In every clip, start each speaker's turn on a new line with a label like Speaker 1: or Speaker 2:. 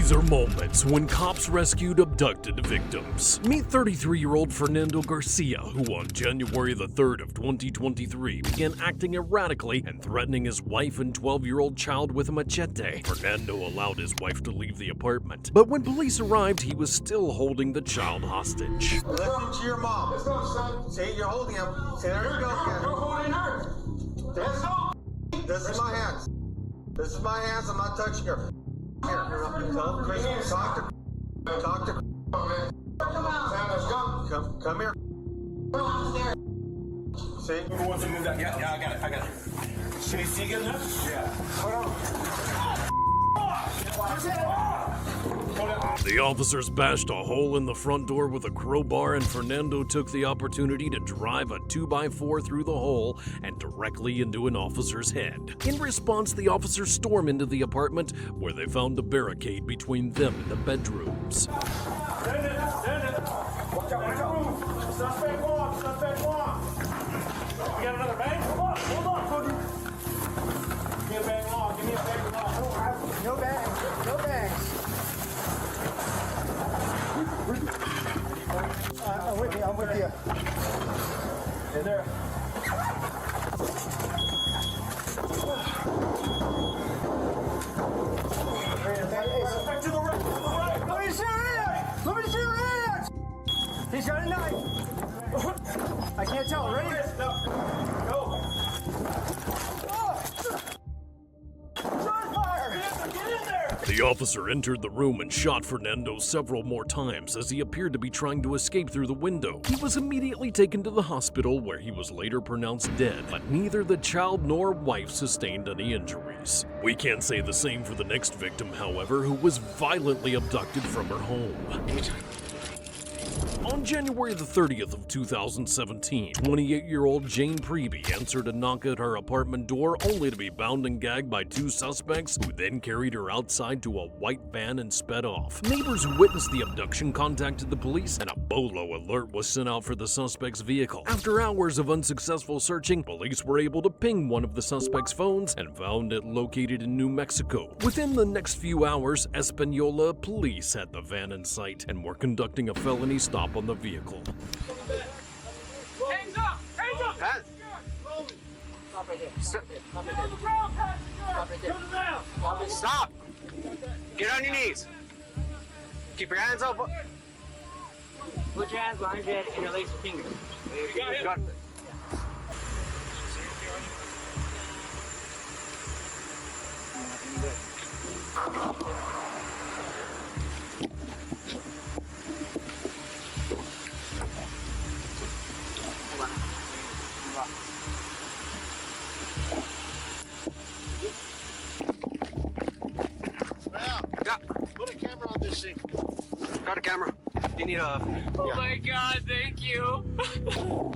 Speaker 1: These are moments when cops rescued abducted victims. Meet 33-year-old Fernando Garcia, who on January the 3rd of 2023 began acting erratically and threatening his wife and 12-year-old child with a machete. Fernando allowed his wife to leave the apartment, but when police arrived, he was still holding the child hostage.
Speaker 2: Listen to your mom. Let's go, son. See, you're holding him. See, there you go.
Speaker 3: You're holding her. Let's go.
Speaker 2: This is my hands. This is my hands. I'm not touching her. Here, tell Chris, talk to. Come here. See?
Speaker 3: Who wants to move that? Yeah, I got it. Can you see good enough? Yeah. Hold on.
Speaker 1: The officers bashed a hole in the front door with a crowbar, and Fernando took the opportunity to drive a 2x4 through the hole and directly into an officer's head. In response, the officers stormed into the apartment, where they found a barricade between them and the bedrooms.
Speaker 3: Stand it. Watch out. Suspect walk. You got another bag? Hold on, Cody. Give me a bag long. I don't have no bags. I'm with you. Hey there. Back to the right. Let me see your hands. He's got a knife. I can't tell. Ready? No. Go.
Speaker 1: The officer entered the room and shot Fernando several more times as he appeared to be trying to escape through the window. He was immediately taken to the hospital, where he was later pronounced dead, but neither the child nor wife sustained any injuries. We can't say the same for the next victim, however, who was violently abducted from her home. On January the 30th of 2017, 28-year-old Jane Preby answered a knock at her apartment door only to be bound and gagged by two suspects, who then carried her outside to a white van and sped off. Neighbors who witnessed the abduction contacted the police, and a BOLO alert was sent out for the suspect's vehicle. After hours of unsuccessful searching, police were able to ping one of the suspect's phones and found it located in New Mexico. Within the next few hours, Espanola police had the van in sight and were conducting a felony stop on the vehicle.
Speaker 3: Hands up!
Speaker 4: Pat.
Speaker 3: Stop right there. Stop on the ground, Pat! Stop right there. Turn around.
Speaker 4: Stop! Get on your knees. Keep your hands up.
Speaker 5: Put your hands behind your head and interlace your fingers.
Speaker 3: You got it.
Speaker 4: Yeah.
Speaker 2: Put a camera on this thing.
Speaker 4: Got a camera. You need a...
Speaker 5: Oh my God, thank you.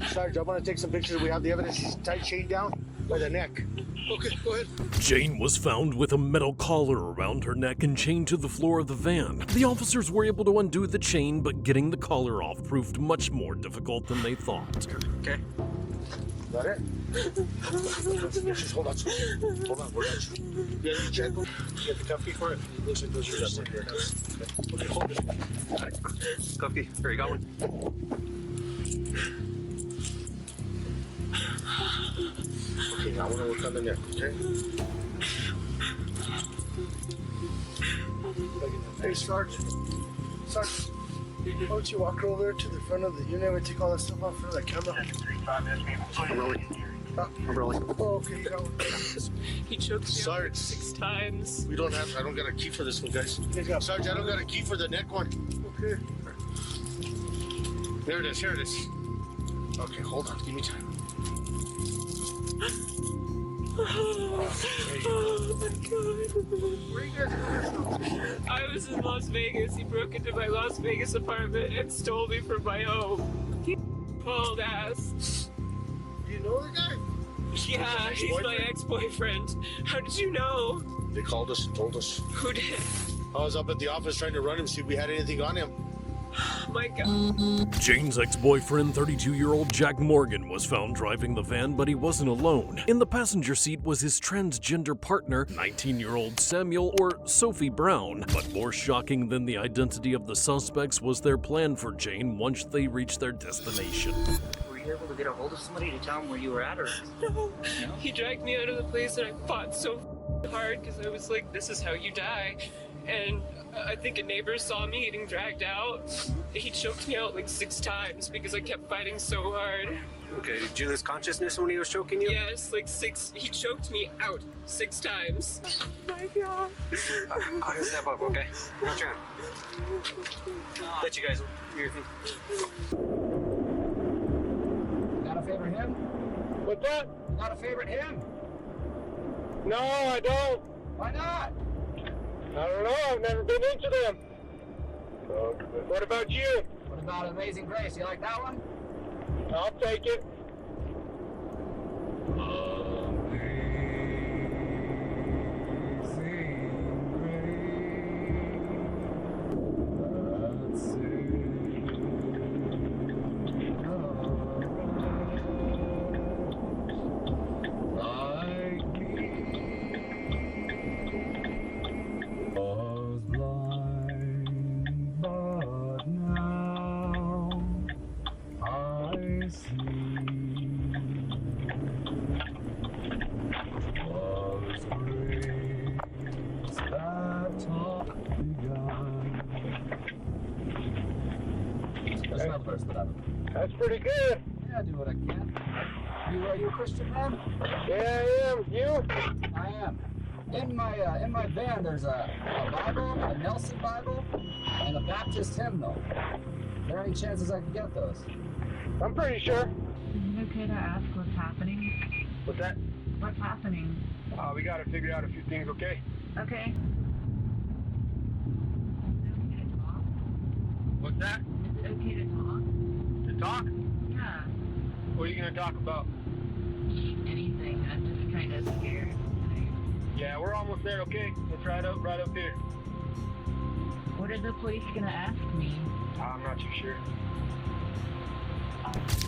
Speaker 2: Sarge, I want to take some pictures. We have the evidence. He's tight chained down by the neck. Okay, go ahead.
Speaker 1: Jane was found with a metal collar around her neck and chained to the floor of the van. The officers were able to undo the chain, but getting the collar off proved much more difficult than they thought.
Speaker 4: Okay.
Speaker 2: Got it? Just hold on. We're not. You have check? You have the cuffy for it? Looks like those are just here. Okay, hold it.
Speaker 4: Copy. Here you go.
Speaker 2: Okay, now we're gonna come in there, okay? Hey, Sarge. Why don't you walk over there to the front of the unit and take all that stuff off for the camera?
Speaker 4: I'm rolling.
Speaker 2: Oh, okay, you got one.
Speaker 5: He choked me
Speaker 2: Sarge.
Speaker 5: 6 times.
Speaker 2: I don't got a key for this one, guys. Sarge, I don't got a key for the neck one. Okay. Here it is. Okay, hold on, give me time.
Speaker 5: Oh my God.
Speaker 2: Where you guys going?
Speaker 5: I was in Las Vegas. He broke into my Las Vegas apartment and stole me from my home. He pulled ass.
Speaker 2: Do you know the guy?
Speaker 5: Yeah, he's my ex-boyfriend. How did you know?
Speaker 2: They called us and told us.
Speaker 5: Who did?
Speaker 2: I was up at the office trying to run him, see if we had anything on him.
Speaker 5: my God.
Speaker 1: Jane's ex-boyfriend, 32-year-old Jack Morgan, was found driving the van, but he wasn't alone. In the passenger seat was his transgender partner, 19-year-old Samuel, or Sophie Brown. But more shocking than the identity of the suspects was their plan for Jane once they reached their destination.
Speaker 6: Were you able to get a hold of somebody to tell them where you were at, or?
Speaker 5: No. He dragged me out of the place and I fought so hard because I was like, this is how you die. And I think a neighbor saw me getting dragged out. He choked me out like 6 times because I kept fighting so hard.
Speaker 4: Okay, did you lose consciousness when he was choking you?
Speaker 5: Yes, like 6. He choked me out 6 times. Oh my God.
Speaker 4: I'll just step up, okay? Not trying. Let you guys do your thing.
Speaker 3: Got a favorite hymn?
Speaker 2: What's that?
Speaker 3: Got a favorite hymn?
Speaker 2: No, I don't.
Speaker 3: Why not?
Speaker 2: I don't know. I've never been into them. What about you?
Speaker 3: What about Amazing Grace? You like that one?
Speaker 2: I'll take it. That's pretty good.
Speaker 3: Yeah, I do what I can. Are you a Christian man?
Speaker 2: Yeah, I am. You?
Speaker 3: I am. In my van, there's a Bible, a Nelson Bible, and a Baptist hymnal. Are there any chances I could get those?
Speaker 2: I'm pretty sure.
Speaker 7: Is it okay to ask what's happening?
Speaker 2: What's that?
Speaker 7: What's happening?
Speaker 2: We gotta figure out a few things, okay?
Speaker 7: Okay.
Speaker 2: What's that?
Speaker 7: Is it okay to talk?
Speaker 2: To talk?
Speaker 7: Yeah.
Speaker 2: What are you gonna talk about?
Speaker 7: Anything. I'm just kind of scared.
Speaker 2: Yeah, we're almost there, okay? It's right up here.
Speaker 7: What are the police gonna ask me?
Speaker 2: I'm not too sure.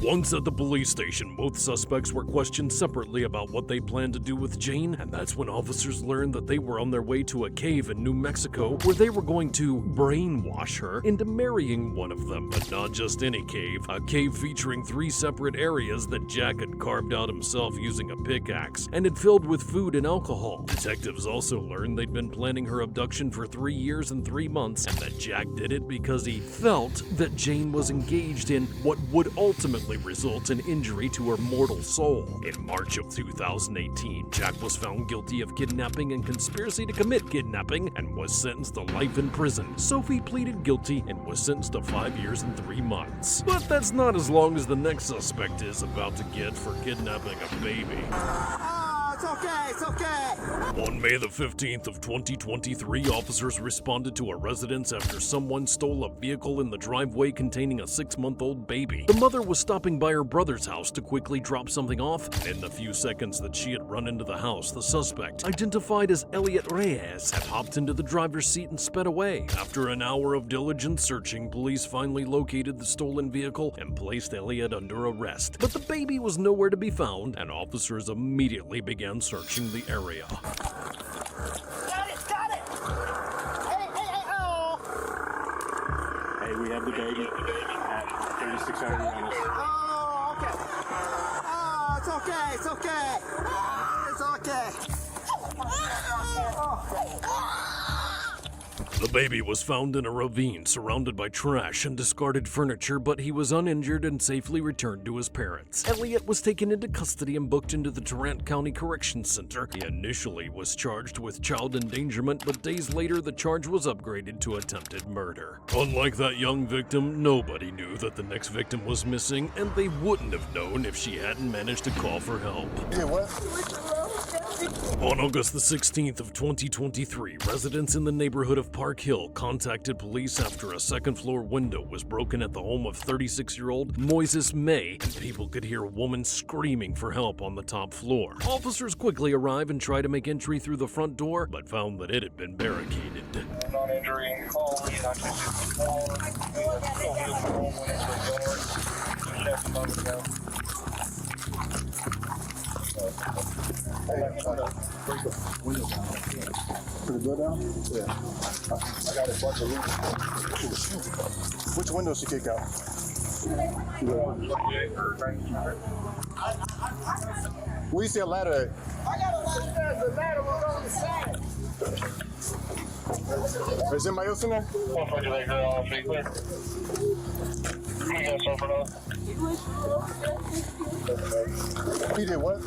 Speaker 1: Once at the police station, both suspects were questioned separately about what they planned to do with Jane, and that's when officers learned that they were on their way to a cave in New Mexico where they were going to brainwash her into marrying one of them. But not just any cave, a cave featuring 3 separate areas that Jack had carved out himself using a pickaxe and had filled with food and alcohol. Detectives also learned they'd been planning her abduction for 3 years and 3 months, and that Jack did it because he felt that Jane was engaged in what would ultimately result in injury to her mortal soul. In March of 2018, Jack was found guilty of kidnapping and conspiracy to commit kidnapping and was sentenced to life in prison. Sophie pleaded guilty and was sentenced to 5 years and 3 months. But that's not as long as the next suspect is about to get for kidnapping a baby.
Speaker 3: It's okay.
Speaker 1: On May the 15th of 2023, officers responded to a residence after someone stole a vehicle in the driveway containing a 6-month-old baby. The mother was stopping by her brother's house to quickly drop something off, and in the few seconds that she had run into the house, the suspect, identified as Elliot Reyes, had hopped into the driver's seat and sped away. After an hour of diligent searching, police finally located the stolen vehicle and placed Elliot under arrest. But the baby was nowhere to be found, and officers immediately began searching the area.
Speaker 3: Got it! Hey, oh!
Speaker 2: Hey, we have the baby at 3600 minutes.
Speaker 3: Oh, okay. Oh, it's okay. It's okay.
Speaker 1: The baby was found in a ravine surrounded by trash and discarded furniture, but he was uninjured and safely returned to his parents. Elliot was taken into custody and booked into the Tarrant County Correction Center. He initially was charged with child endangerment, but days later the charge was upgraded to attempted murder. Unlike that young victim, nobody knew that the next victim was missing, and they wouldn't have known if she hadn't managed to call for help. On August the 16th of 2023, residents in the neighborhood of Park Hill contacted police after a second-floor window was broken at the home of 36-year-old Moises May, and people could hear a woman screaming for help on the top floor. Officers quickly arrive and try to make entry through the front door, but found that it had been barricaded.
Speaker 2: Non-injury call, go down? Yeah. I got a bunch of loot. Which window she kick out? Where you see a ladder at? I got a ladder. The ladder was on the side. Is anybody else in there? He did what?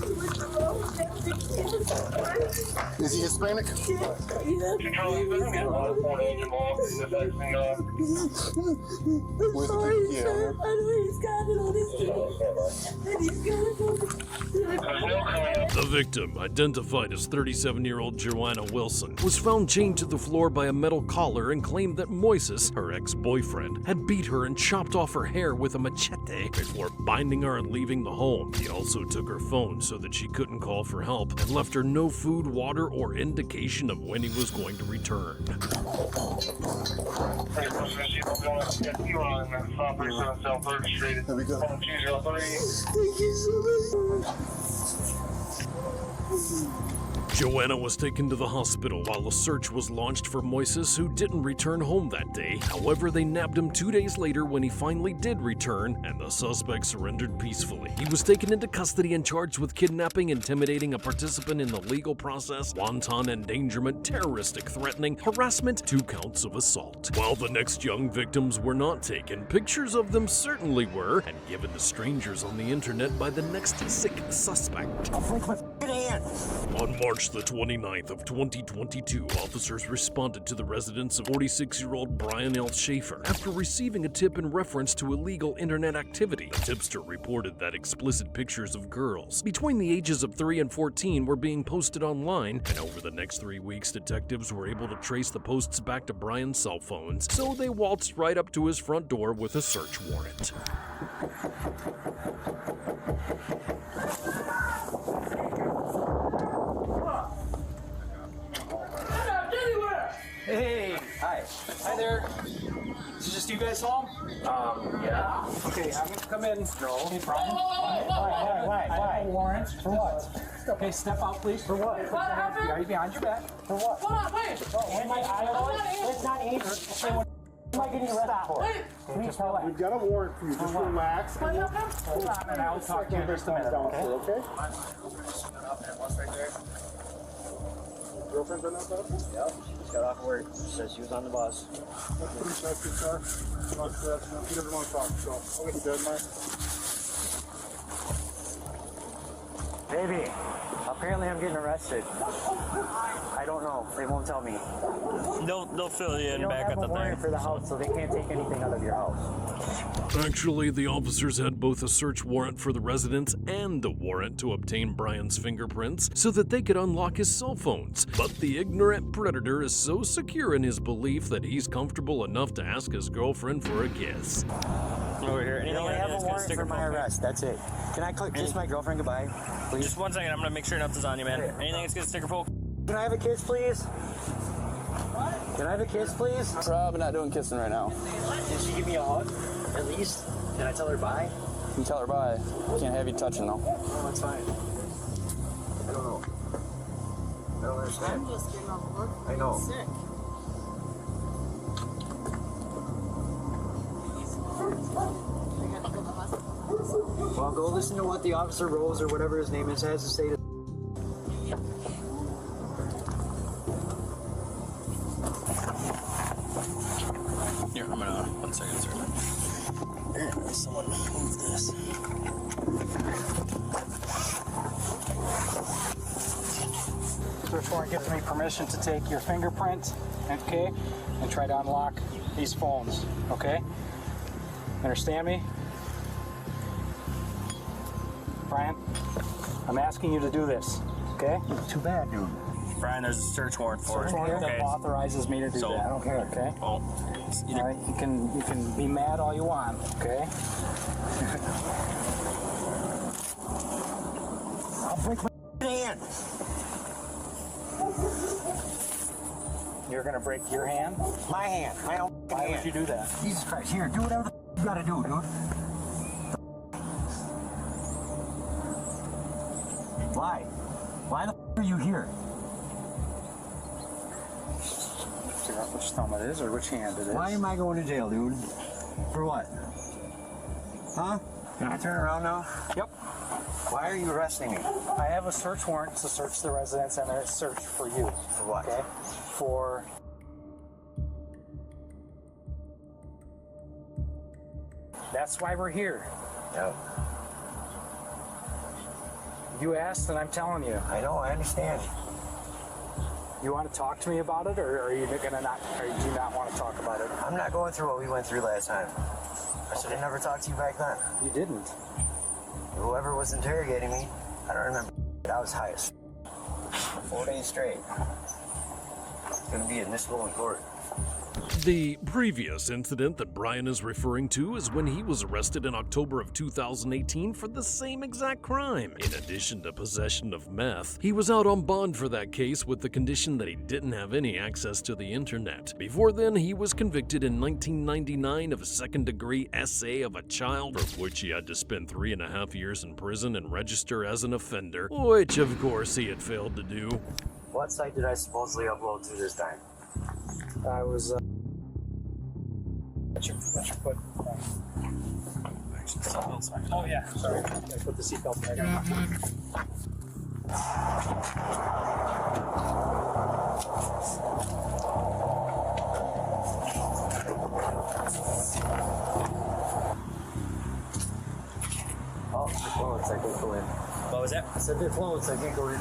Speaker 2: Is he Hispanic?
Speaker 1: The victim, identified as 37-year-old Joanna Wilson, was found chained to the floor by a metal collar and claimed that Moises, her ex-boyfriend, had beat her and chopped off her hair with a machete before binding her and leaving the home. He also took her phone so that she couldn't call for help and left her no food, water, or indication of when he was going to return.
Speaker 2: There we go.
Speaker 3: Thank you so much.
Speaker 1: Joanna was taken to the hospital while a search was launched for Moises, who didn't return home that day. However, they nabbed him 2 days later when he finally did return, and the suspect surrendered peacefully. He was taken into custody and charged with kidnapping, intimidating a participant in the legal process, wanton endangerment, terroristic threatening, harassment, 2 counts of assault. While the next young victims were not taken, pictures of them certainly were, and given to strangers on the internet by the next sick suspect. On March the 29th of 2022, officers responded to the residence of 46-year-old Brian L. Schaefer after receiving a tip in reference to illegal internet activity. The tipster reported that explicit pictures of girls between the ages of 3 and 14 were being posted online, and over the next 3 weeks, detectives were able to trace the posts back to Brian's cell phones, so they waltzed right up to his front door with a search warrant.
Speaker 3: Hey, hi. Hi there. Is it just you guys home? Yeah. Okay, I'm gonna come in. No. Any problem? Why? I have a warrant. For what? Okay, step out, please. For what? What happened? Are you behind your back? For what? Hold on, wait. It's not anger. Okay, what am I getting arrested for? Wait.
Speaker 2: We've got a warrant for you. Just relax.
Speaker 3: Hold on, and I'll talk to you in just a minute, okay?
Speaker 2: Girlfriend been out there?
Speaker 6: Yep, she just got off work. She said she was on the bus.
Speaker 2: That's pretty nice to car. He doesn't want to talk, so I'll let you dead, Mike.
Speaker 6: Baby, apparently I'm getting arrested. I don't know. They won't tell me.
Speaker 8: They'll fill you in back at the
Speaker 6: They don't have a warrant
Speaker 8: thing.
Speaker 6: for the house, so they can't take anything out of your house.
Speaker 1: Actually, the officers had both a search warrant for the residence and a warrant to obtain Brian's fingerprints so that they could unlock his cell phones. But the ignorant predator is so secure in his belief that he's comfortable enough to ask his girlfriend for a kiss.
Speaker 8: Over here.
Speaker 6: They
Speaker 8: Anything
Speaker 6: only have a
Speaker 8: that's gonna
Speaker 6: warrant
Speaker 8: stick
Speaker 6: for
Speaker 8: or
Speaker 6: my
Speaker 8: poke?
Speaker 6: arrest. That's it. Can I kiss my girlfriend goodbye, please?
Speaker 8: Just 1 second. I'm gonna make sure nothing's on you, man. Anything that's gonna stick or poke?
Speaker 6: Can I have a kiss, please? Can I have a kiss, please?
Speaker 9: Probably not doing kissing right now.
Speaker 6: Did she give me a hug, at least? Can I tell her bye?
Speaker 9: You can tell her bye. Can't have you touching though.
Speaker 6: Oh, that's fine. I don't know. I don't understand.
Speaker 10: I'm just getting off work.
Speaker 6: I know.
Speaker 10: Sick.
Speaker 6: Well, go listen to what the officer Rose or whatever his name is has to say to.
Speaker 8: Here, I'm gonna. 1 second, sir.
Speaker 6: Someone move this.
Speaker 3: Search warrant gives me permission to take your fingerprint, okay, and try to unlock these phones, okay? Understand me? Brian, I'm asking you to do this, okay?
Speaker 6: Too bad, dude.
Speaker 8: Brian, there's a search warrant for
Speaker 3: Search
Speaker 8: it.
Speaker 3: warrant
Speaker 8: Okay.
Speaker 3: that authorizes me to do
Speaker 8: So-
Speaker 3: that, okay?
Speaker 8: Well, it's either
Speaker 3: All right, you can be mad all you want, okay?
Speaker 6: I'll break my hand.
Speaker 3: You're gonna break your hand?
Speaker 6: My hand. My own
Speaker 3: Why
Speaker 6: hand.
Speaker 3: would you do that?
Speaker 6: Jesus Christ. Here, do whatever the you gotta do, dude. Why? Why the are you here?
Speaker 3: figure out which thumb it is or which hand it is.
Speaker 6: Why am I going to jail, dude? For what? Huh? Can I turn around now?
Speaker 3: Yep.
Speaker 6: Why are you arresting me?
Speaker 3: I have a search warrant to search the residence and a search for you.
Speaker 6: For what?
Speaker 3: Okay? For... That's why we're here.
Speaker 6: No.
Speaker 3: You asked and I'm telling you.
Speaker 6: I know, I understand.
Speaker 3: You want to talk to me about it, or are you gonna not? Or do you not want to talk about it?
Speaker 6: I'm not going through what we went through last time. I should have never talked to you back then.
Speaker 3: You didn't.
Speaker 6: Whoever was interrogating me, I don't remember. I was high as 4 days straight. It's gonna be admissible in court.
Speaker 1: The previous incident that Brian is referring to is when he was arrested in October of 2018 for the same exact crime. In addition to possession of meth, he was out on bond for that case with the condition that he didn't have any access to the internet. Before then, he was convicted in 1999 of second-degree SA of a child, for which he had to spend 3.5 years in prison and register as an offender, which of course he had failed to do.
Speaker 6: What site did I supposedly upload to this time?
Speaker 3: I was. That's your foot. Oh yeah, sorry. I put the seatbelt back on.
Speaker 6: Oh, they're closed. I can't go in.
Speaker 8: What was that?
Speaker 6: I said they're closed. I can't go in.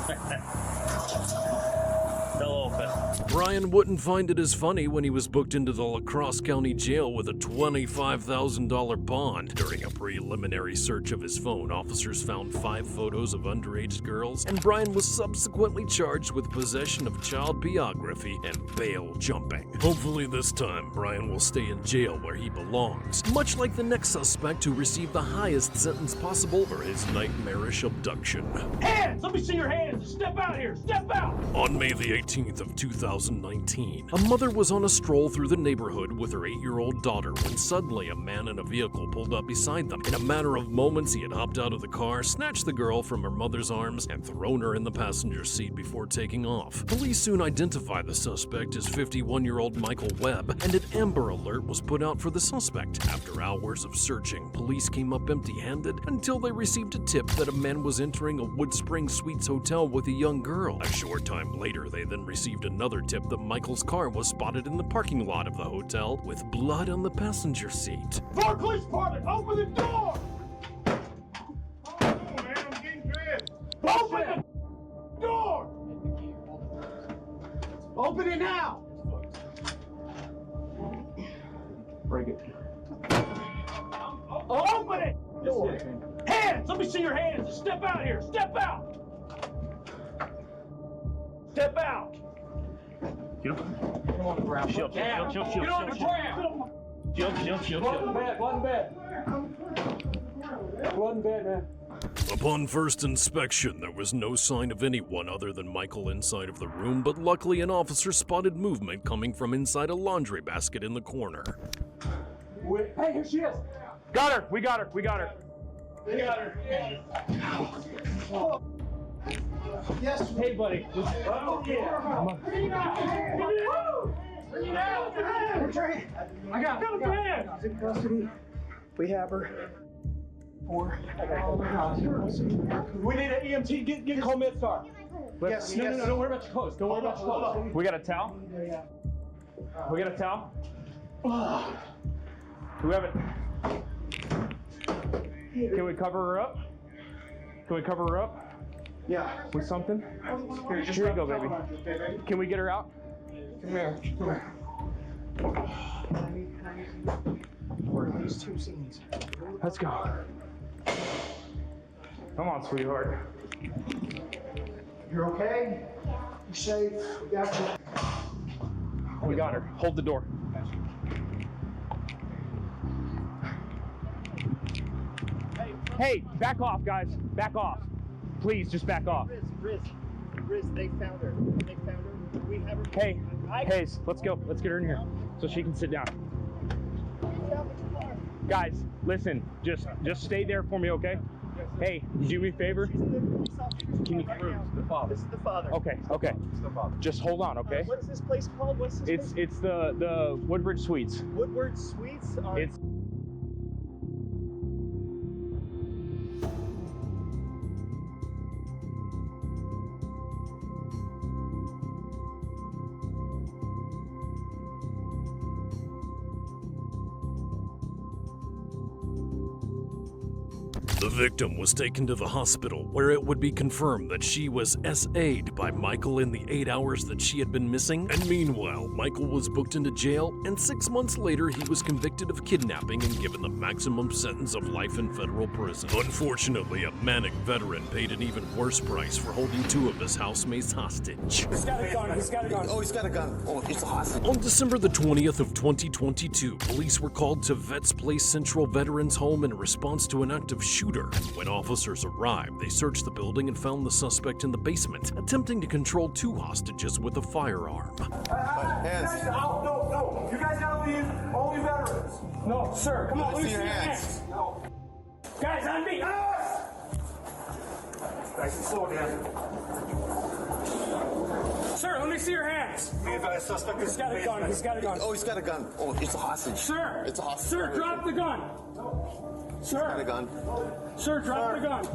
Speaker 8: They'll open.
Speaker 1: Brian wouldn't find it as funny when he was booked into the La Crosse County Jail with a $25,000 bond. During a preliminary search of his phone, officers found 5 photos of underage girls, and Brian was subsequently charged with possession of child pornography and bail jumping. Hopefully this time, Brian will stay in jail where he belongs, much like the next suspect who received the highest sentence possible for his nightmarish abduction.
Speaker 10: Hands! Let me see your hands! Step out here! Step out!
Speaker 1: On May the 18th of 2019, a mother was on a stroll through the neighborhood with her 8-year-old daughter when suddenly a man in a vehicle pulled up beside them. In a matter of moments, he had hopped out of the car, snatched the girl from her mother's arms, and thrown her in the passenger seat before taking off. Police soon identified the suspect as 51-year-old Michael Webb, and an Amber Alert was put out for the suspect. After hours of searching, police came up empty-handed until they received a tip that a man was entering a Wood Spring Suites hotel with a young girl. A short time later, they then received another tip that Michael's car was spotted in the parking lot of the hotel with blood on the passenger seat.
Speaker 10: Fort Police Department, open the door! Oh, man, I'm getting dressed. Open the door! Open it now! Break it. Open it! Hands! Let me see your hands! Step out here! Step out! Step out!
Speaker 8: Get up.
Speaker 10: Come on the ground.
Speaker 8: Shield.
Speaker 10: Get on the ground!
Speaker 8: Shield.
Speaker 10: Go in bed, go in bed. Go in bed, man.
Speaker 1: Upon first inspection, there was no sign of anyone other than Michael inside of the room, but luckily an officer spotted movement coming from inside a laundry basket in the corner.
Speaker 10: Hey, here she is.
Speaker 8: Got her. We got her.
Speaker 10: We got her. Oh. Yes. Hey, buddy. Oh, yeah. Bring it out. Bring it out. I got it. She's in custody. We have her. Oh my gosh. We need an EMT. Get call MedStar. Yes. No. Don't worry about your clothes. Don't worry about your clothes.
Speaker 8: We got a towel? We got a towel? Do we have it? Can we cover her up?
Speaker 10: Yeah.
Speaker 8: With something?
Speaker 10: Here
Speaker 8: you go, baby. Can we get her out?
Speaker 10: Come here. Work these 2 scenes.
Speaker 8: Let's go. Come on, sweetheart.
Speaker 10: You're okay? You're safe. We got you.
Speaker 8: We got her. Hold the door. Hey, back off, guys. Back off. Please, just back off.
Speaker 10: Riz, they found her. We have her.
Speaker 8: Hey, Hayes, let's go. Let's get her in here so she can sit down. Guys, listen, just stay there for me, okay? Hey, do me a favor. Can you the father?
Speaker 10: This is the father.
Speaker 8: Okay, okay.
Speaker 10: This is the father.
Speaker 8: Just hold on, okay?
Speaker 10: What is this place called? What's this place?
Speaker 8: It's the Woodbridge Suites.
Speaker 10: Woodward Suites?
Speaker 8: It's
Speaker 1: The victim was taken to the hospital, where it would be confirmed that she was SA'd by Michael in the 8 hours that she had been missing. And meanwhile, Michael was booked into jail, and 6 months later, he was convicted of kidnapping and given the maximum sentence of life in federal prison. Unfortunately, a manic veteran paid an even worse price for holding 2 of his housemates hostage.
Speaker 3: He's got a gun. He's got a gun.
Speaker 6: Oh, he's got a gun. Oh, it's a hostage.
Speaker 1: On December the 20th of 2022, police were called to Vets Place Central Veterans Home in response to an active shooter. And when officers arrived, they searched the building and found the suspect in the basement, attempting to control 2 hostages with a firearm.
Speaker 6: Hands.
Speaker 10: No. You guys gotta leave. Only veterans.
Speaker 3: No, sir. Come on,
Speaker 6: Let me
Speaker 3: let me
Speaker 6: see your
Speaker 3: your
Speaker 6: hands.
Speaker 3: No. Guys, on me.
Speaker 10: Nice and slow, Dan.
Speaker 3: Sir, let me see your hands.
Speaker 10: Be advised, suspect is
Speaker 3: He's got a gun. He's got a gun.
Speaker 6: Oh, he's got a gun. Oh, it's a hostage.
Speaker 3: Sir.
Speaker 6: It's a hostage.
Speaker 3: Sir, drop the gun. Sir.
Speaker 6: Got a gun.
Speaker 3: Sir, drop the gun.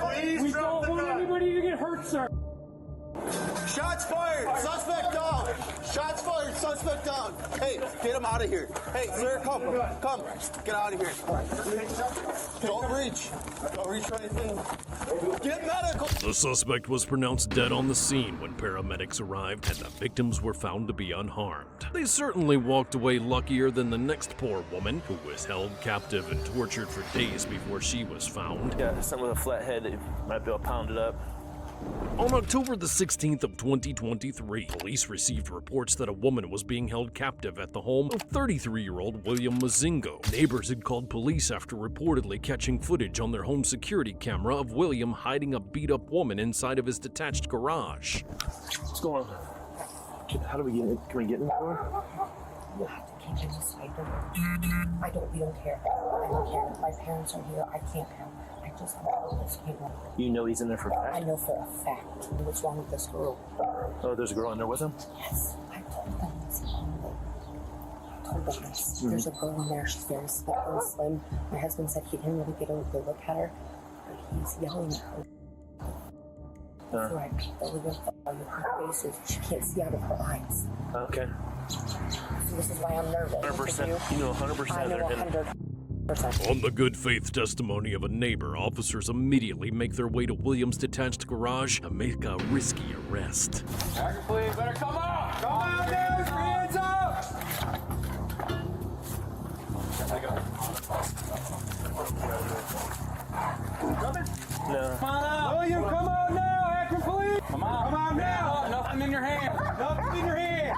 Speaker 10: Please
Speaker 3: We
Speaker 10: drop
Speaker 3: don't
Speaker 10: the
Speaker 3: want
Speaker 10: gun.
Speaker 3: anybody to get hurt, sir.
Speaker 6: Shots fired. Suspect down. Shots fired. Suspect down. Hey, get him out of here. Hey, sir, come. Get out of here. Don't reach. Don't reach for anything. Get medical.
Speaker 1: The suspect was pronounced dead on the scene when paramedics arrived, and the victims were found to be unharmed. They certainly walked away luckier than the next poor woman, who was held captive and tortured for days before she was found.
Speaker 11: Yeah, something with a flat head that you might be able to pound it up.
Speaker 1: On October the 16th of 2023, police received reports that a woman was being held captive at the home of 33-year-old William Mozingo. Neighbors had called police after reportedly catching footage on their home security camera of William hiding a beat-up woman inside of his detached garage.
Speaker 11: What's going on? How do we get in? Can we get in the door?
Speaker 12: You have to keep it inside the room. We don't care. I don't care. My parents are here. I can't help. I just want this kid.
Speaker 11: You know he's in there for a
Speaker 12: I
Speaker 11: fact?
Speaker 12: know for a fact what's wrong with this girl.
Speaker 11: Oh, there's a girl in there with him?
Speaker 12: Yes, I told them this. There's a girl in there. She's very small and slim. My husband said he didn't really get a good look at her, but he's yelling at her. Before I peek over her face, she can't see out of her eyes.
Speaker 11: Okay.
Speaker 12: So this is why I'm nervous.
Speaker 11: 100%. You know 100%
Speaker 12: I know
Speaker 11: they're in.
Speaker 12: 100%.
Speaker 1: On the good faith testimony of a neighbor, officers immediately make their way to William's detached garage to make a risky arrest.
Speaker 3: Tiger, please, better come out. Come out, dude. Hands up.
Speaker 11: No.
Speaker 3: Come on out. William, come out now. Action, please. Come out now. Nothing in your hand. Nothing in your hand.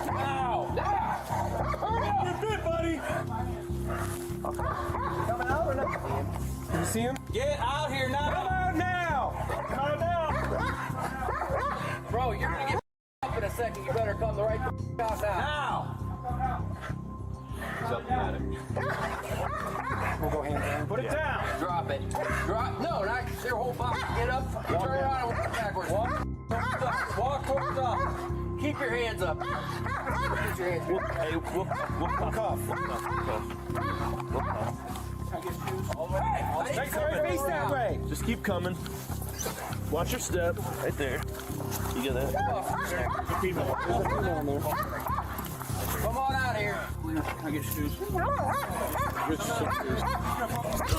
Speaker 3: Now. You're good, buddy. Coming out or not? Can you see him? Get out here now. Come out now. Come out now.
Speaker 13: Bro, you're gonna get up in a second. You better come the right out now.
Speaker 3: Now.
Speaker 13: He's up in the attic.
Speaker 3: We'll go hands down. Put it down.
Speaker 13: Drop it. Drop. No, not your whole body. Get up. Turn around and walk backwards. Walk towards up. Keep your hands up. Keep your hands up.
Speaker 11: Hey, we'll cuff.
Speaker 3: Take the face that way.
Speaker 11: Just keep coming. Watch your step. Right there. You get that?
Speaker 13: Come on out here.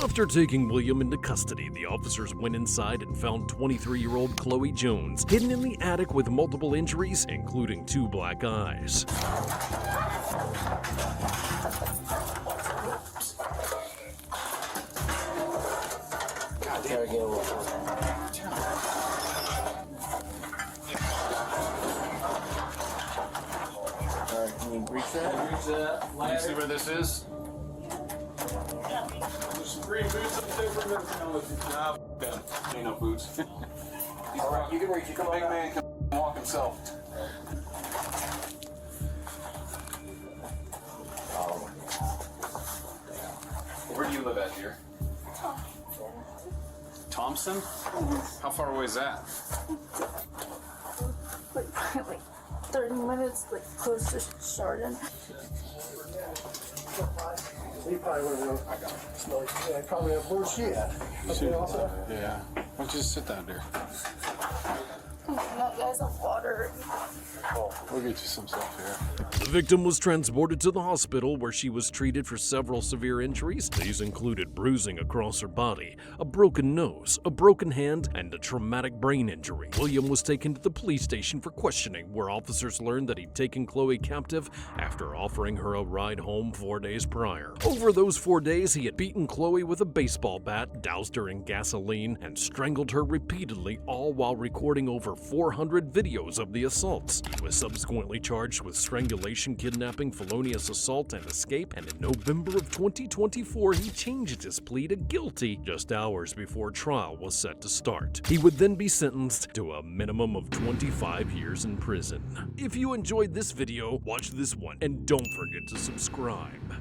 Speaker 1: After taking William into custody, the officers went inside and found 23-year-old Chloe Jones hidden in the attic with multiple injuries, including 2 black eyes.
Speaker 11: Can you reach that?
Speaker 3: Can you
Speaker 11: see where this is?
Speaker 3: There's some green boots up there for them. Nah, them. Ain't no boots.
Speaker 13: All right, you can reach it. Come on.
Speaker 3: Big man can walk himself. Where do you live at here?
Speaker 14: Thompson? How far away is that?
Speaker 15: Like 30 minutes, like close to Chardon.
Speaker 2: He probably would have yeah, probably have where's she at?
Speaker 14: Yeah. Why don't you just sit down there?
Speaker 15: No, guys, have water.
Speaker 14: We'll get you some stuff here.
Speaker 1: The victim was transported to the hospital where she was treated for several severe injuries. These included bruising across her body, a broken nose, a broken hand, and a traumatic brain injury. William was taken to the police station for questioning, where officers learned that he'd taken Chloe captive after offering her a ride home 4 days prior. Over those 4 days, he had beaten Chloe with a baseball bat, doused her in gasoline, and strangled her repeatedly, all while recording over 400 videos of the assaults. He was subsequently charged with strangulation, kidnapping, felonious assault, and escape, and in November of 2024, he changed his plea to guilty just hours before trial was set to start. He would then be sentenced to a minimum of 25 years in prison. If you enjoyed this video, watch this one, and don't forget to subscribe.